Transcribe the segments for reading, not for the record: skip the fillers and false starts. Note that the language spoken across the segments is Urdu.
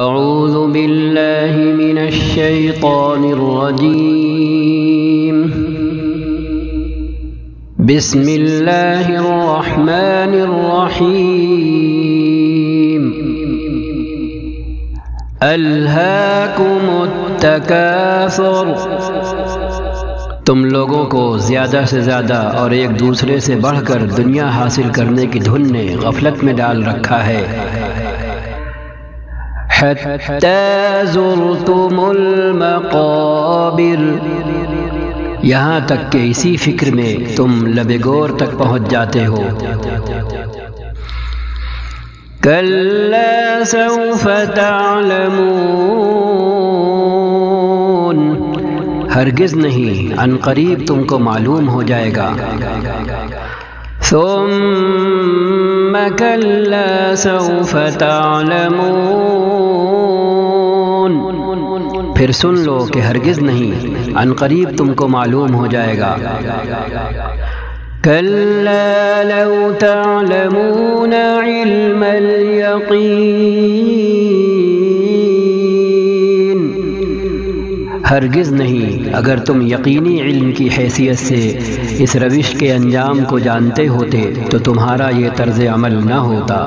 اعوذ باللہ من الشیطان الرجیم بسم اللہ الرحمن الرحیم الہاکم التکاثر، تم لوگوں کو زیادہ سے زیادہ اور ایک دوسرے سے بڑھ کر دنیا حاصل کرنے کی دھن نے غفلت میں ڈال رکھا ہے، حتی زرتم المقابر، یہاں تک کہ اسی فکر میں تم لب گور تک پہنچ جاتے ہو۔ کلا سوف تعلمون، ہرگز نہیں، عن قریب تم کو معلوم ہو جائے گا۔ ثم کلا سوف تعلمون، پھر سن لو کہ ہرگز نہیں، عن قریب تم کو معلوم ہو جائے گا۔ کلا لو تعلمون علم الیقین، ہرگز نہیں، اگر تم یقینی علم کی حیثیت سے اس روش کے انجام کو جانتے ہوتے تو تمہارا یہ طرز عمل نہ ہوتا۔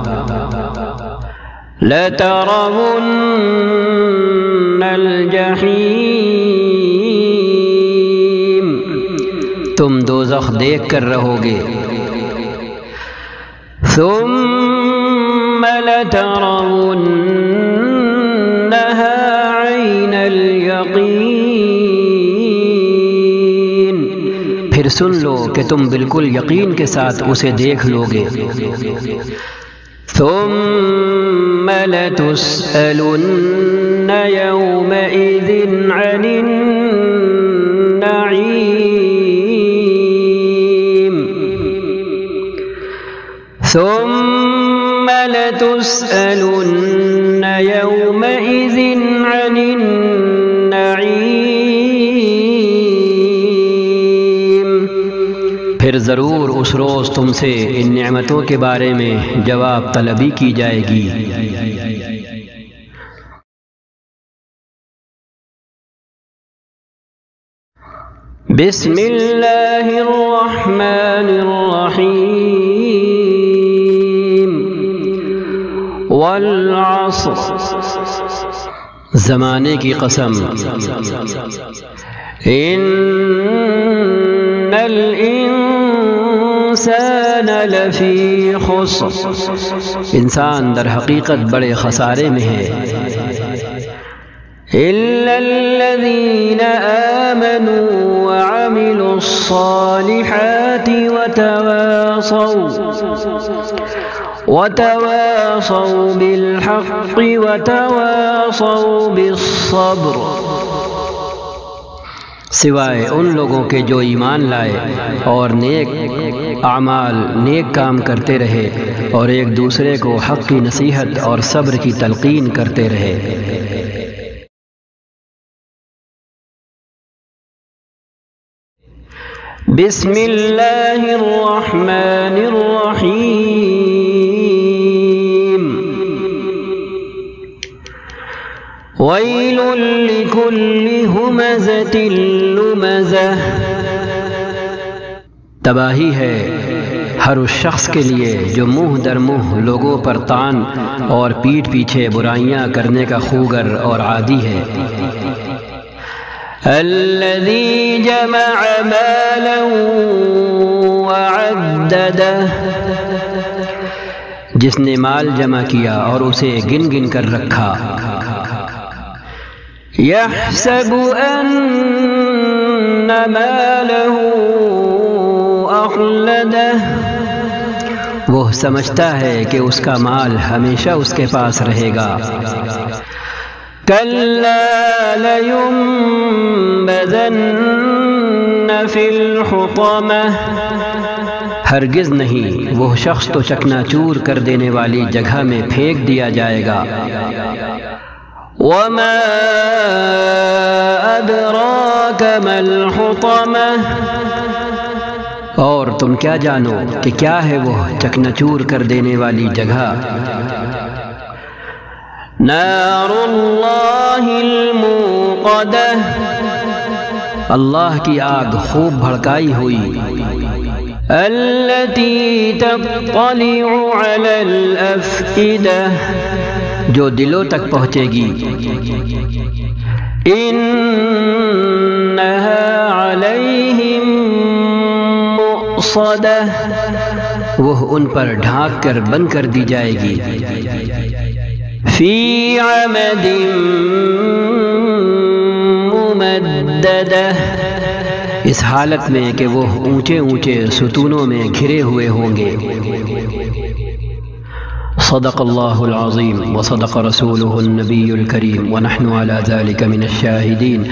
لَتَرَوُنَّ الْجَحِيمَ، تم دوزخ دیکھ کر رہو گے۔ ثُمَّ لَتَرَوُنَّهَا عَيْنَ الْيَقِينِ، پھر سن لو کہ تم بالکل یقین کے ساتھ اسے دیکھ لو گے۔ ثم لتسألن يومئذ عن النعيم، ثم لتسألن يومئذ عن النعيم، پھر ضرور اس روز تم سے ان نعمتوں کے بارے میں جواب طلبی کی جائے گی۔ بسم اللہ الرحمن الرحیم والعصر، زمانے کی قسم، ان الانسان لفی خسر، انسان در حقیقت بڑے خسارے میں ہے۔ الا الذین آمنوا وعملوا الصالحات وتواصوا بالحق وتواصوا بالصبر، سوائے ان لوگوں کے جو ایمان لائے اور نیک اعمال، نیک کام کرتے رہے اور ایک دوسرے کو حق کی نصیحت اور صبر کی تلقین کرتے رہے۔ بسم اللہ الرحمن الرحیم ویل لکل ہمزۃ لمزہ، تباہی ہے ہر اس شخص کے لیے جو منہ در منہ لوگوں پر طعن اور پیٹھ پیچھے برائیاں کرنے کا خوگر اور عادی ہے۔ الذی جمع مالا وعددہ، جس نے مال جمع کیا اور اسے گن گن کر رکھا۔ یحسب ان مالہ اخلدہ، وہ سمجھتا ہے کہ اس کا مال ہمیشہ اس کے پاس رہے گا۔ کلا لینبذن فی الحطمہ، ہرگز نہیں، وہ شخص تو چکنا چور کر دینے والی جگہ میں پھینک دیا جائے گا۔ وما ادراک ما الحطمہ، اور تم کیا جانو کہ کیا ہے وہ چکنا چور کر دینے والی جگہ۔ نار اللہ الموقدہ، اللہ کی آگ خوب بھڑکائی ہوئی، التی تطلع علی الافئدہ، جو دلوں تک پہنچے گی، انہا علیہم مؤصدہ، وہ ان پر ڈھانک کر بند کر دی جائے گی، فی عمد ممددہ، اس حالت میں کہ وہ اونچے اونچے ستونوں میں گھرے ہوئے ہوں گے۔ صدق اللہ العظیم وصدق رسولہ النبی الکریم ونحن على ذلك من الشاہدین،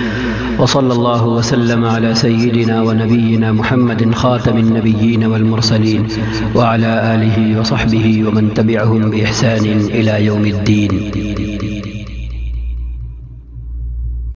وصلی اللہ وسلم على سیدنا ونبینا محمد خاتم النبیین والمرسلین وعلى آلہ وصحبہ ومن تبعہم بإحسان إلى یوم الدین۔